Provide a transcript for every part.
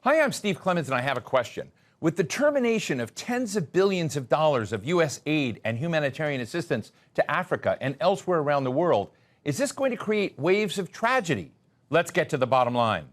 Hi, I'm Steve Clemens, and I have a question. With the termination of tens of billions of dollars of U.S. aid and humanitarian assistance to Africa and elsewhere around the world, is this going to create waves of tragedy? Let's get to the bottom line.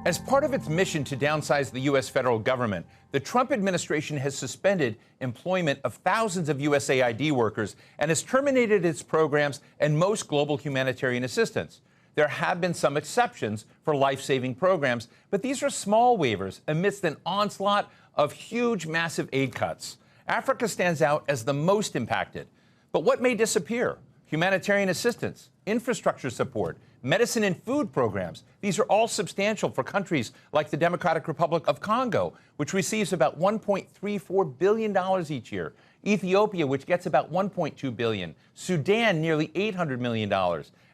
As part of its mission to downsize the U.S. federal government, the Trump administration has suspended employment of thousands of USAID workers and has terminated its programs and most global humanitarian assistance. There have been some exceptions for life-saving programs, but these are small waivers amidst an onslaught of huge, massive aid cuts. Africa stands out as the most impacted. But what may disappear? Humanitarian assistance, infrastructure support, medicine and food programs. These are all substantial for countries like the Democratic Republic of Congo, which receives about $1.34 billion each year. Ethiopia, which gets about $1.2 billion. Sudan, nearly $800 million.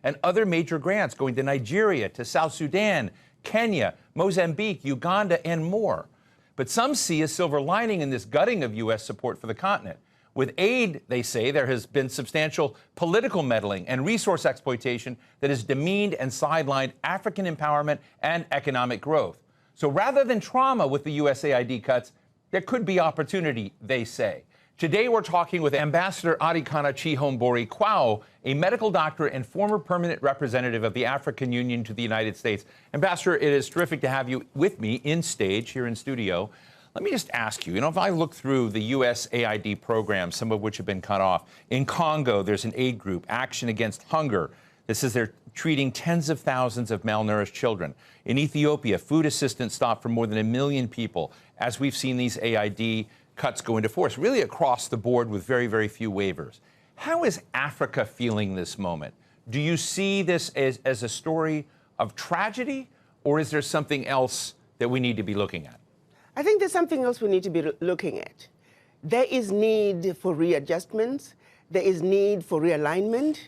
And other major grants going to Nigeria, to South Sudan, Kenya, Mozambique, Uganda, and more. But some see a silver lining in this gutting of U.S. support for the continent. With aid, they say, there has been substantial political meddling and resource exploitation that has demeaned and sidelined African empowerment and economic growth. So rather than trauma with the USAID cuts, there could be opportunity, they say. Today, we're talking with Ambassador Arikana Chihombori Kwao, a medical doctor and former permanent representative of the African Union to the United States. Ambassador, it is terrific to have you with me in stage here in studio. Let me just ask you, if I look through the USAID programs, some of which have been cut off, in Congo, there's an aid group, Action Against Hunger. This is they're treating tens of thousands of malnourished children. In Ethiopia, food assistance stopped for more than 1 million people, as we've seen these AID cuts go into force, really across the board with very, very few waivers. How is Africa feeling this moment? Do you see this as a story of tragedy, or is there something else that we need to be looking at? I think there's something else we need to be looking at. There is need for readjustments. There is need for realignment.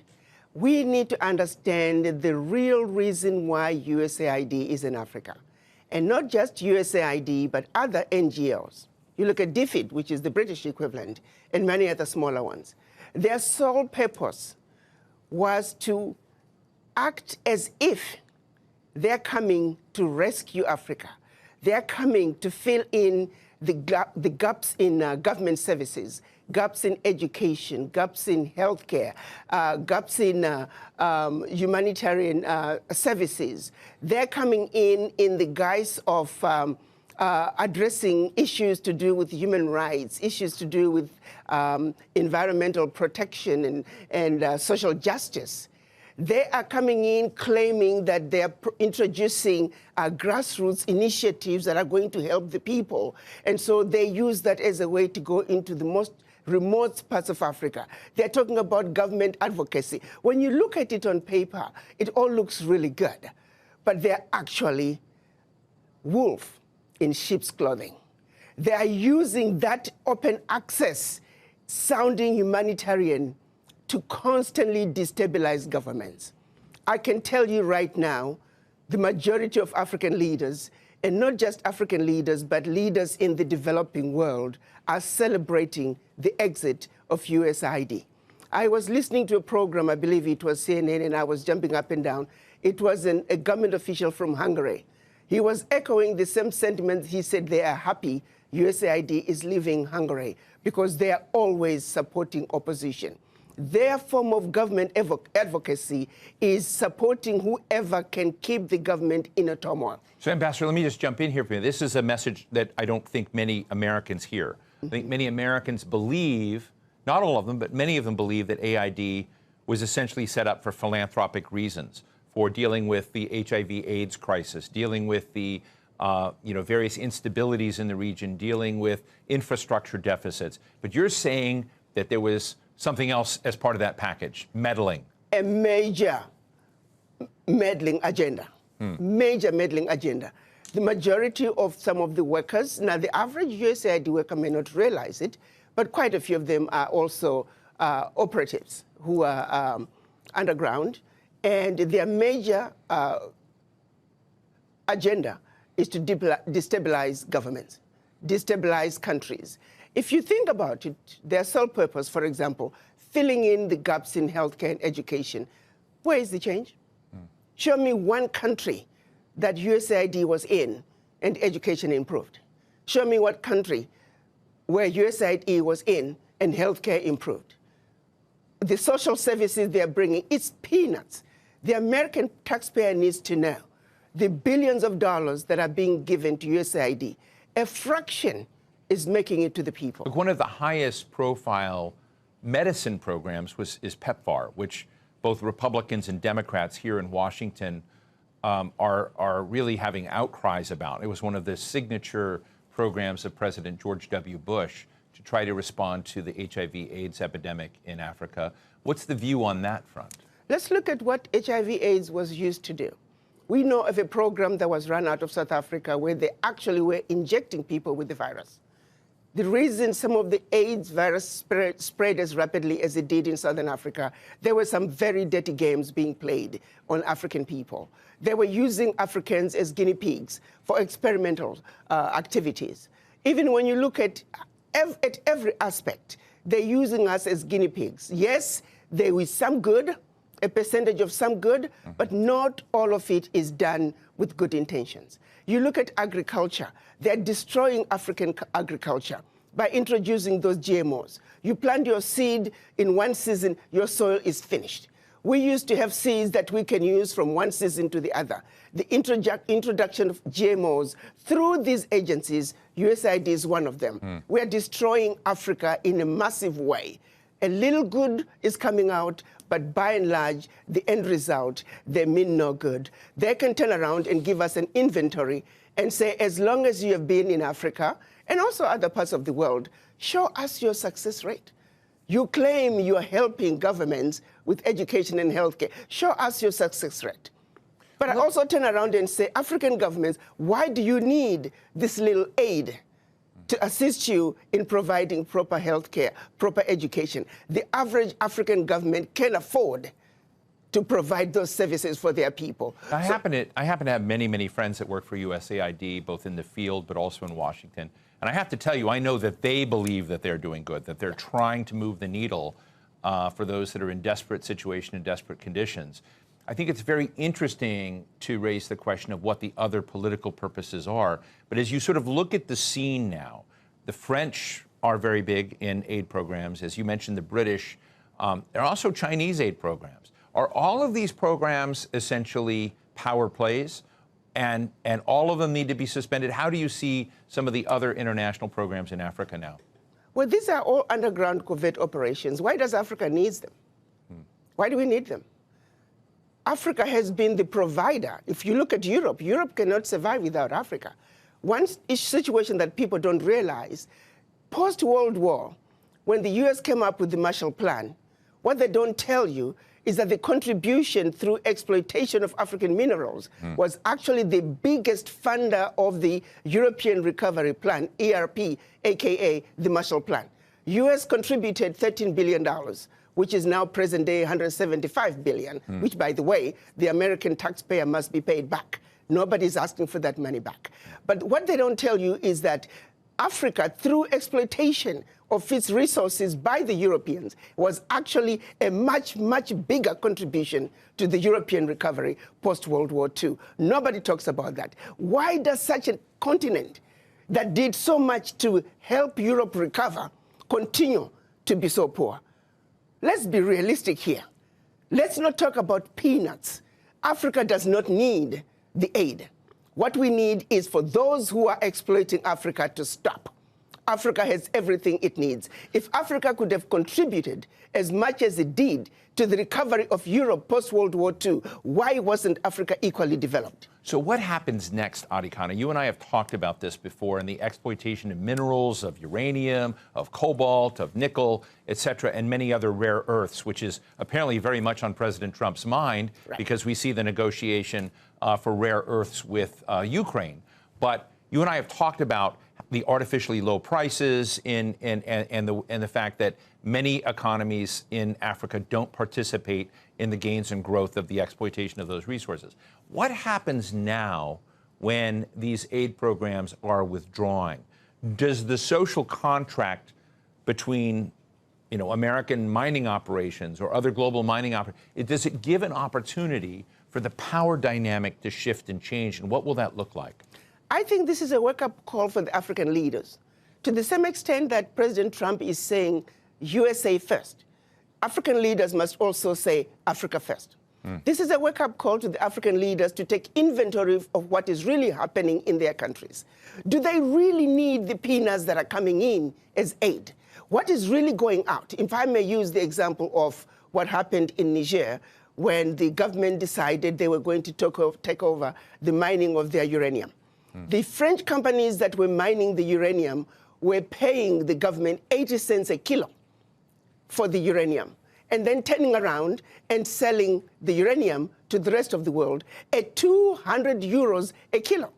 We need to understand the real reason why USAID is in Africa. And not just USAID, but other NGOs. You look at DFID, which is the British equivalent, and many other smaller ones. Their sole purpose was to act as if they're coming to rescue Africa. They're coming to fill in the gaps in government services, gaps in education, gaps in healthcare, gaps in humanitarian services. They're coming in the guise of addressing issues to do with human rights, issues to do with environmental protection and social justice. They are coming in claiming that they're introducing grassroots initiatives that are going to help the people. And so they use that as a way to go into the most remote parts of Africa. They're talking about government advocacy. When you look at it on paper, it all looks really good. But they're actually wolf in sheep's clothing. They are using that open access sounding humanitarian to constantly destabilize governments. I can tell you right now, the majority of African leaders, and not just African leaders, but leaders in the developing world, are celebrating the exit of USAID. I was listening to a program, I believe it was CNN, and I was jumping up and down. It was a government official from Hungary. He was echoing the same sentiments. He said they are happy USAID is leaving Hungary because they are always supporting opposition. Their form of government advocacy is supporting whoever can keep the government in a turmoil. So, Ambassador, let me just jump in here for you. This is a message that I don't think many Americans hear. I think many Americans believe, not all of them, but many of them believe that AID was essentially set up for philanthropic reasons, for dealing with the HIV/AIDS crisis, dealing with the various instabilities in the region, dealing with infrastructure deficits. But you're saying that there was something else as part of that package, meddling. A major meddling agenda, major meddling agenda. The majority of some of the workers, now the average USAID worker may not realize it, but quite a few of them are also operatives who are underground, and their major agenda is to destabilize governments, destabilize countries. If you think about it, their sole purpose, for example, filling in the gaps in healthcare and education. Where is the change? Show me one country that USAID was in and education improved. Show me what country where USAID was in and healthcare improved. The social services they're bringing, it's peanuts. The American taxpayer needs to know the billions of dollars that are being given to USAID, a fraction is making it to the people. Look, one of the highest profile medicine programs is PEPFAR, which both Republicans and Democrats here in Washington are really having outcries about. It was one of the signature programs of President George W. Bush to try to respond to the HIV/AIDS epidemic in Africa. What's the view on that front? Let's look at what HIV/AIDS was used to do. We know of a program that was run out of South Africa where they actually were injecting people with the virus. The reason some of the AIDS virus spread as rapidly as it did in Southern Africa, there were some very dirty games being played on African people. They were using Africans as guinea pigs for experimental activities. Even when you look at every aspect, they're using us as guinea pigs. Yes, there is some good, a percentage of some good, but not all of it is done with good intentions. You look at agriculture, they're destroying African agriculture by introducing those GMOs. You plant your seed in one season, your soil is finished. We used to have seeds that we can use from one season to the other. The introduction of GMOs through these agencies, USAID is one of them. We're destroying Africa in a massive way. A little good is coming out, but by and large, the end result, they mean no good. They can turn around and give us an inventory and say, as long as you have been in Africa and also other parts of the world, show us your success rate. You claim you are helping governments with education and healthcare. Show us your success rate. But I also turn around and say, African governments, why do you need this little aid to assist you in providing proper health care, proper education? The average African government can afford to provide those services for their people. I happen to have many friends that work for USAID, both in the field but also in Washington. And I have to tell you, I know that they believe that they're doing good, that they're trying to move the needle for those that are in desperate situation and desperate conditions. I think it's very interesting to raise the question of what the other political purposes are. But as you sort of look at the scene now, the French are very big in aid programs. As you mentioned, the British. There are also Chinese aid programs. Are all of these programs essentially power plays, and all of them need to be suspended? How do you see some of the other international programs in Africa now? Well, these are all underground covert operations. Why does Africa need them? Why do we need them? Africa has been the provider. If you look at Europe, Europe cannot survive without Africa. One situation that people don't realize, post-World War, when the US came up with the Marshall Plan, what they don't tell you is that the contribution through exploitation of African minerals was actually the biggest funder of the European Recovery Plan, ERP, aka the Marshall Plan. US contributed $13 billion, which is now present day $175 billion, which, by the way, the American taxpayer must be paid back. Nobody's asking for that money back. But what they don't tell you is that Africa, through exploitation of its resources by the Europeans, was actually a much bigger contribution to the European recovery post-World War II. Nobody talks about that. Why does such a continent that did so much to help Europe recover continue to be so poor? Let's be realistic here. Let's not talk about peanuts. Africa does not need the aid. What we need is for those who are exploiting Africa to stop. Africa has everything it needs. If Africa could have contributed as much as it did to the recovery of Europe post-World War II, why wasn't Africa equally developed? So what happens next, Arikana? You and I have talked about this before, and the exploitation of minerals, of uranium, of cobalt, of nickel, et cetera, and many other rare earths, which is apparently very much on President Trump's mind, because we see the negotiation for rare earths with Ukraine. But you and I have talked about the artificially low prices and the fact that many economies in Africa don't participate in the gains and growth of the exploitation of those resources. What happens now when these aid programs are withdrawing? Does the social contract between American mining operations or other global mining operations? Does it give an opportunity for the power dynamic to shift and change? And what will that look like? I think this is a wake-up call for the African leaders. To the same extent that President Trump is saying USA first, African leaders must also say Africa first. This is a wake-up call to the African leaders to take inventory of what is really happening in their countries. Do they really need the peanuts that are coming in as aid? What is really going out? If I may use the example of what happened in Niger when the government decided they were going to take over the mining of their uranium. The French companies that were mining the uranium were paying the government 80 cents a kilo for the uranium, and then turning around and selling the uranium to the rest of the world at 200 euros a kilo.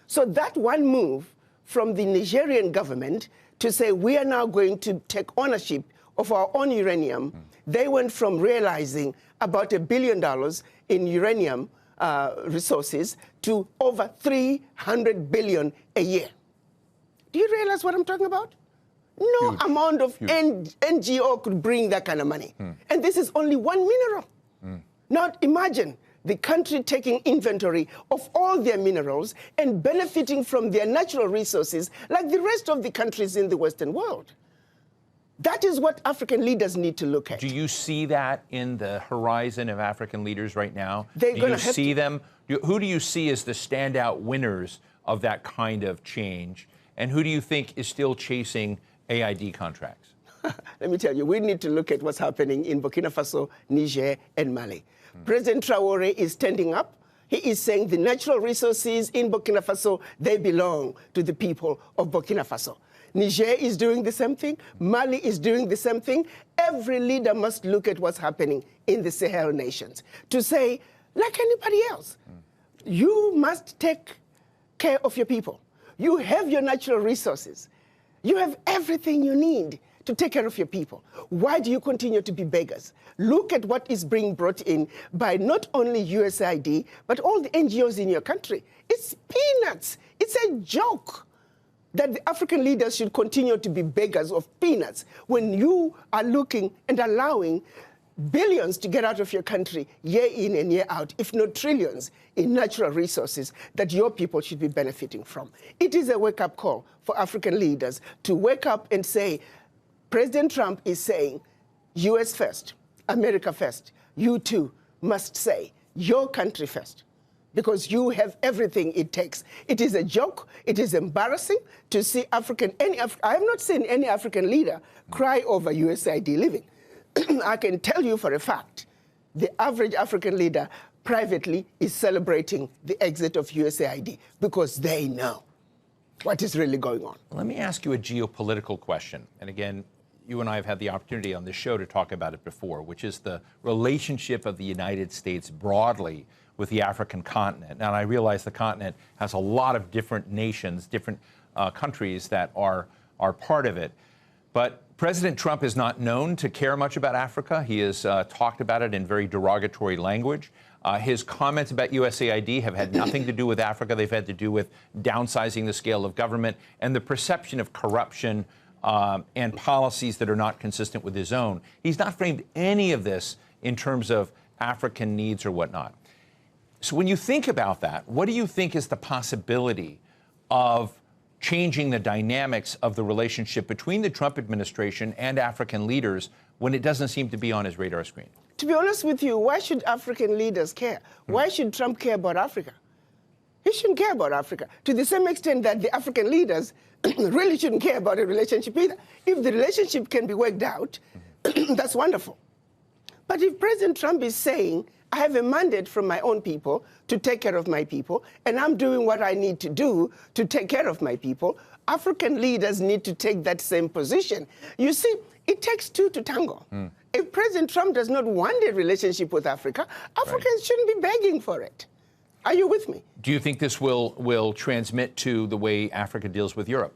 So that one move from the Nigerian government to say we are now going to take ownership of our own uranium, they went from realizing about $1 billion in uranium resources to over 300 billion a year. Do you realize what I'm talking about? No amount of NGO could bring that kind of money. And this is only one mineral. Now imagine the country taking inventory of all their minerals and benefiting from their natural resources like the rest of the countries in the Western world. That is what African leaders need to look at. Do you see that in the horizon of African leaders right now? They're do you see them? Who do you see as the standout winners of that kind of change? And who do you think is still chasing AID contracts? Let me tell you, we need to look at what's happening in Burkina Faso, Niger, and Mali. President Traoré is standing up. He is saying the natural resources in Burkina Faso, they belong to the people of Burkina Faso. Niger is doing the same thing. Mali is doing the same thing. Every leader must look at what's happening in the Sahel nations to say, like anybody else, you must take care of your people. You have your natural resources. You have everything you need to take care of your people. Why do you continue to be beggars? Look at what is being brought in by not only USAID, but all the NGOs in your country. It's peanuts. It's a joke that the African leaders should continue to be beggars of peanuts when you are looking and allowing billions to get out of your country year in and year out, if not trillions, in natural resources that your people should be benefiting from. It is a wake-up call for African leaders to wake up and say, President Trump is saying, US first, America first. You too must say, your country first, because you have everything it takes. It is a joke. It is embarrassing to see I have not seen any African leader cry over USAID living. I can tell you for a fact, the average African leader privately is celebrating the exit of USAID because they know what is really going on. Let me ask you a geopolitical question. And again, you and I have had the opportunity on this show to talk about it before, which is the relationship of the United States broadly with the African continent. Now, I realize the continent has a lot of different nations, different countries that are part of it. But President Trump is not known to care much about Africa. He has talked about it in very derogatory language. His comments about USAID have had nothing to do with Africa. They've had to do with downsizing the scale of government and the perception of corruption and policies that are not consistent with his own. He's not framed any of this in terms of African needs or whatnot. So when you think about that, what do you think is the possibility of changing the dynamics of the relationship between the Trump administration and African leaders when it doesn't seem to be on his radar screen? To be honest with you, why should African leaders care? Why should Trump care about Africa? He shouldn't care about Africa, to the same extent that the African leaders really shouldn't care about a relationship either. If the relationship can be worked out, that's wonderful. But if President Trump is saying, I have a mandate from my own people to take care of my people, and I'm doing what I need to do to take care of my people, African leaders need to take that same position. You see, it takes two to tango. If President Trump does not want a relationship with Africa, Africans shouldn't be begging for it. Are you with me? Do you think this will transmit to the way Africa deals with Europe?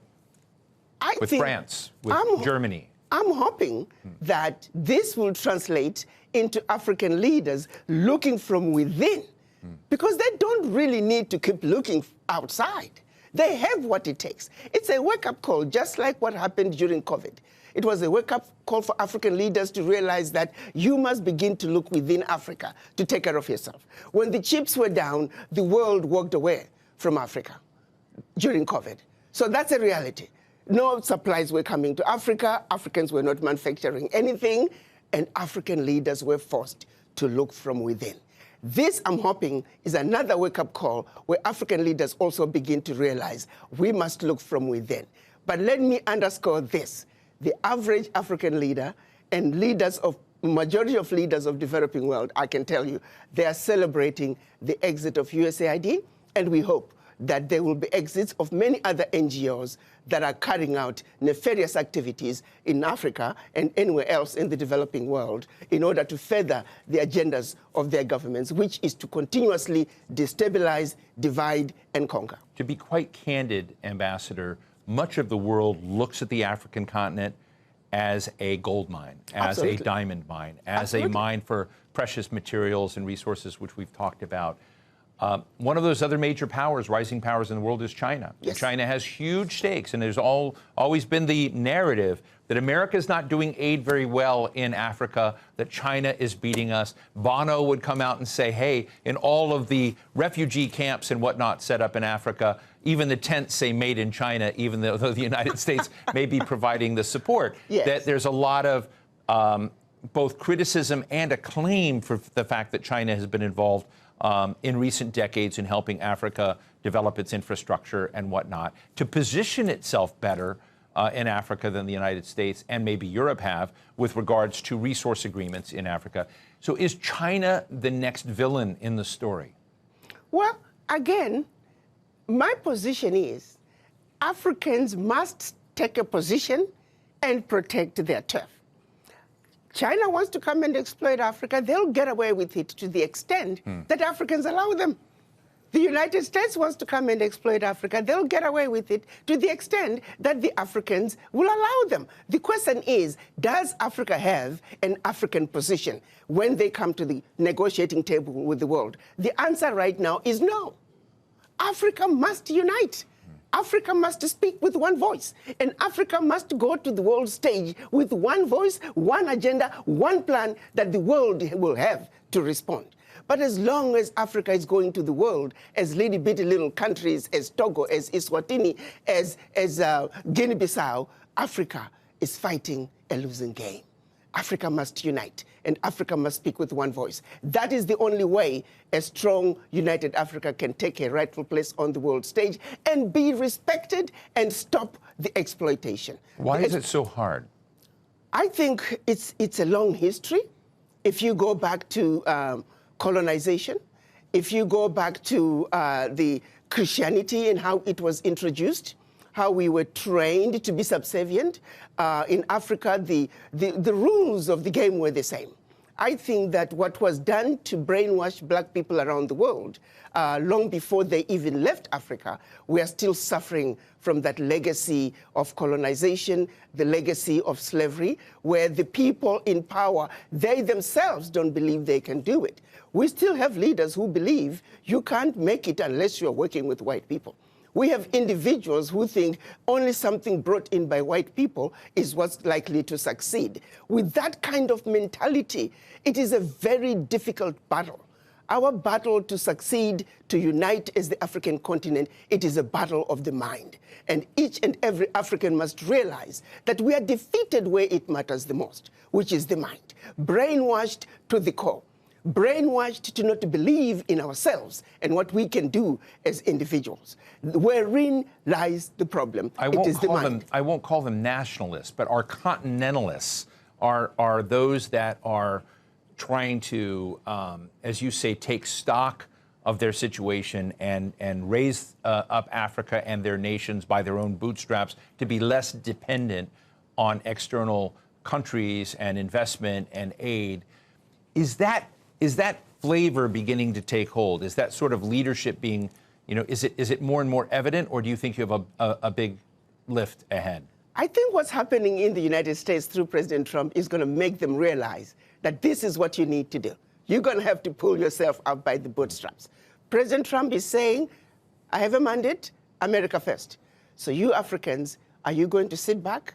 With France, with Germany? I'm hoping that this will translate into African leaders looking from within, because they don't really need to keep looking outside. They have what it takes. It's a wake-up call, just like what happened during COVID. It was a wake-up call for African leaders to realize that you must begin to look within Africa to take care of yourself. When the chips were down, the world walked away from Africa during COVID. So that's a reality. No supplies were coming to Africa. Africans were not manufacturing anything, and African leaders were forced to look from within. This, I'm hoping, is another wake-up call where African leaders also begin to realize we must look from within. But let me underscore this. The average African leader and majority of leaders of developing world, I can tell you, they are celebrating the exit of USAID, and we hope that there will be exits of many other NGOs that are carrying out nefarious activities in Africa and anywhere else in the developing world in order to further the agendas of their governments, which is to continuously destabilize, divide, and conquer. To be quite candid, Ambassador, much of the world looks at the African continent as a gold mine, as Absolutely. a diamond mine, as Absolutely. a mine for precious materials and resources, which we've talked about. One of those other major powers, rising powers in the world, is China. Yes. China has huge stakes, and there's always been the narrative that America is not doing aid very well in Africa, that China is beating us. Bono would come out and say, hey, in all of the refugee camps and whatnot set up in Africa, even the tents say made in China, even though the United States may be providing the support. Yes. That there's a lot of both criticism and acclaim for the fact that China has been involved in recent decades in helping Africa develop its infrastructure and whatnot, to position itself better in Africa than the United States and maybe Europe have with regards to resource agreements in Africa. So is China the next villain in the story? Well, again, my position is Africans must take a position and protect their turf. China wants to come and exploit Africa. They'll get away with it to the extent that Africans allow them. The United States wants to come and exploit Africa. They'll get away with it to the extent that the Africans will allow them. The question is, does Africa have an African position when they come to the negotiating table with the world? The answer right now is no. Africa must unite. Africa must speak with one voice, and Africa must go to the world stage with one voice, one agenda, one plan that the world will have to respond. But as long as Africa is going to the world as bitty little countries, as Togo, as Eswatini, as Guinea-Bissau, Africa is fighting a losing game. Africa must unite, and Africa must speak with one voice. That is the only way a strong, united Africa can take a rightful place on the world stage and be respected and stop the exploitation. Why is it so hard? I think it's a long history. If you go back to colonization, if you go back to the Christianity and how it was introduced, how we were trained to be subservient. In Africa, the rules of the game were the same. I think that what was done to brainwash black people around the world, long before they even left Africa, we are still suffering from that legacy of colonization, the legacy of slavery, where the people in power, they themselves don't believe they can do it. We still have leaders who believe you can't make it unless you're working with white people. We have individuals who think only something brought in by white people is what's likely to succeed. With that kind of mentality, it is a very difficult battle. Our battle to succeed, to unite as the African continent, it is a battle of the mind. And each and every African must realize that we are defeated where it matters the most, which is the mind. Brainwashed to the core. Brainwashed to not believe in ourselves and what we can do as individuals. Wherein lies the problem. I won't call them nationalists, but our continentalists are those that are trying to, as you say, take stock of their situation and raise up Africa and their nations by their own bootstraps to be less dependent on external countries and investment and aid. Is that flavor beginning to take hold? Is that sort of leadership being, is it more and more evident, or do you think you have a big lift ahead? I think what's happening in the United States through President Trump is going to make them realize that this is what you need to do. You're going to have to pull yourself up by the bootstraps. President Trump is saying, I have a mandate, America first. So you Africans, are you going to sit back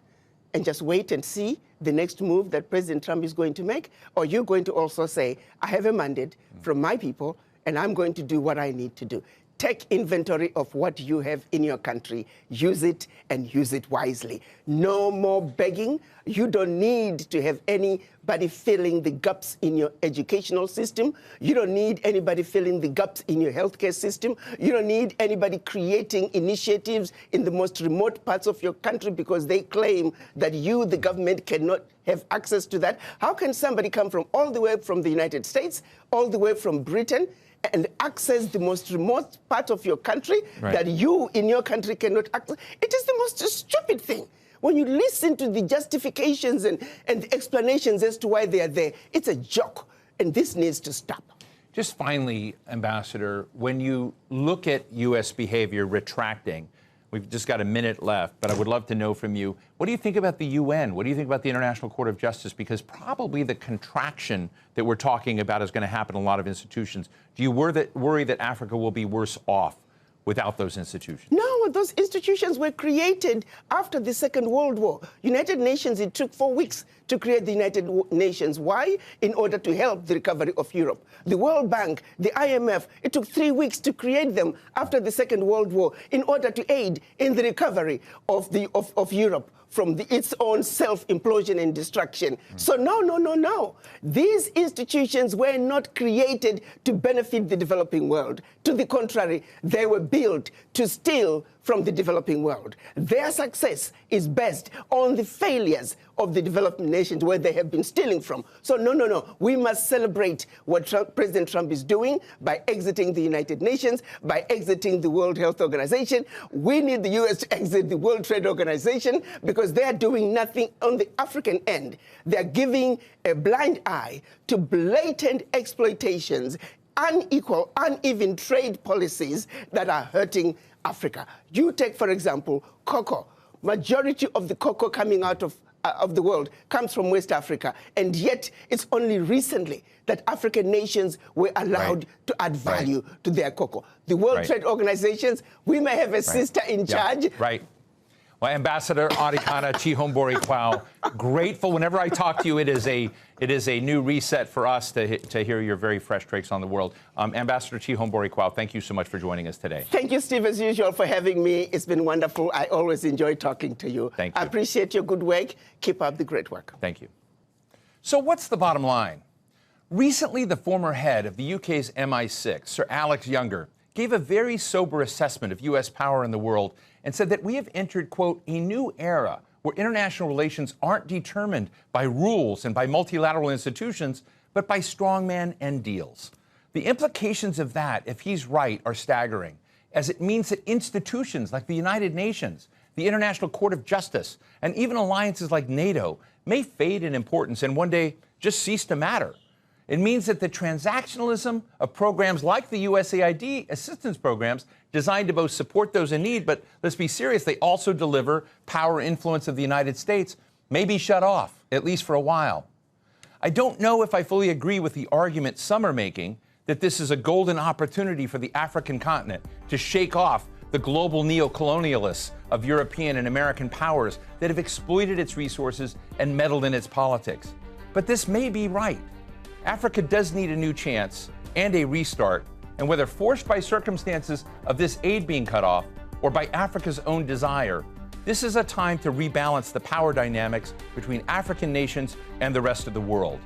and just wait and see the next move that President Trump is going to make? Or you're going to also say, I have a mandate from my people, and I'm going to do what I need to do? Take inventory of what you have in your country. Use it and use it wisely. No more begging. You don't need to have anybody filling the gaps in your educational system. You don't need anybody filling the gaps in your healthcare system. You don't need anybody creating initiatives in the most remote parts of your country because they claim that you, the government, cannot have access to that. How can somebody come from all the way from the United States, all the way from Britain, and access the most remote part of your country that you in your country cannot access? It is the most stupid thing. When you listen to the justifications and the explanations as to why they are there, it's a joke, and this needs to stop. Just finally, Ambassador, when you look at U.S. behavior retracting, we've just got a minute left, but I would love to know from you, what do you think about the UN? What do you think about the International Court of Justice? Because probably the contraction that we're talking about is going to happen in a lot of institutions. Do you worry that Africa will be worse off without those institutions? No, those institutions were created after the Second World War. United Nations, it took 4 weeks to create the United Nations. Why? In order to help the recovery of Europe. The World Bank, the IMF, it took 3 weeks to create them after the Second World War in order to aid in the recovery of Europe from its own self-implosion and destruction. So no. These institutions were not created to benefit the developing world. To the contrary, they were built to steal from the developing world. Their success is based on the failures of the developing nations where they have been stealing from. So no. We must celebrate what President Trump is doing by exiting the United Nations, by exiting the World Health Organization. We need the U.S. to exit the World Trade Organization because they are doing nothing on the African end. They are giving a blind eye to blatant exploitations, unequal, uneven trade policies that are hurting Africa. You take, for example, cocoa. Majority of the cocoa coming out of the world comes from West Africa, and yet it's only recently that African nations were allowed to add value to their cocoa. The World Trade Organizations, we may have a sister in charge. Well, Ambassador Arikana Chihombori Kwao, grateful. Whenever I talk to you, it is a new reset for us to hear your very fresh takes on the world. Ambassador Chihombori Kwao, thank you so much for joining us today. Thank you, Steve, as usual, for having me. It's been wonderful. I always enjoy talking to you. Thank you. I appreciate your good work. Keep up the great work. Thank you. So what's the bottom line? Recently, the former head of the UK's MI6, Sir Alex Younger, gave a very sober assessment of U.S. power in the world and said that we have entered, quote, a new era where international relations aren't determined by rules and by multilateral institutions, but by strongmen and deals. The implications of that, if he's right, are staggering, as it means that institutions like the United Nations, the International Court of Justice, and even alliances like NATO may fade in importance and one day just cease to matter. It means that the transactionalism of programs like the USAID assistance programs designed to both support those in need, but let's be serious, they also deliver power and influence of the United States, may be shut off, at least for a while. I don't know if I fully agree with the argument some are making that this is a golden opportunity for the African continent to shake off the global neocolonialists of European and American powers that have exploited its resources and meddled in its politics. But this may be right. Africa does need a new chance and a restart, and whether forced by circumstances of this aid being cut off or by Africa's own desire, this is a time to rebalance the power dynamics between African nations and the rest of the world.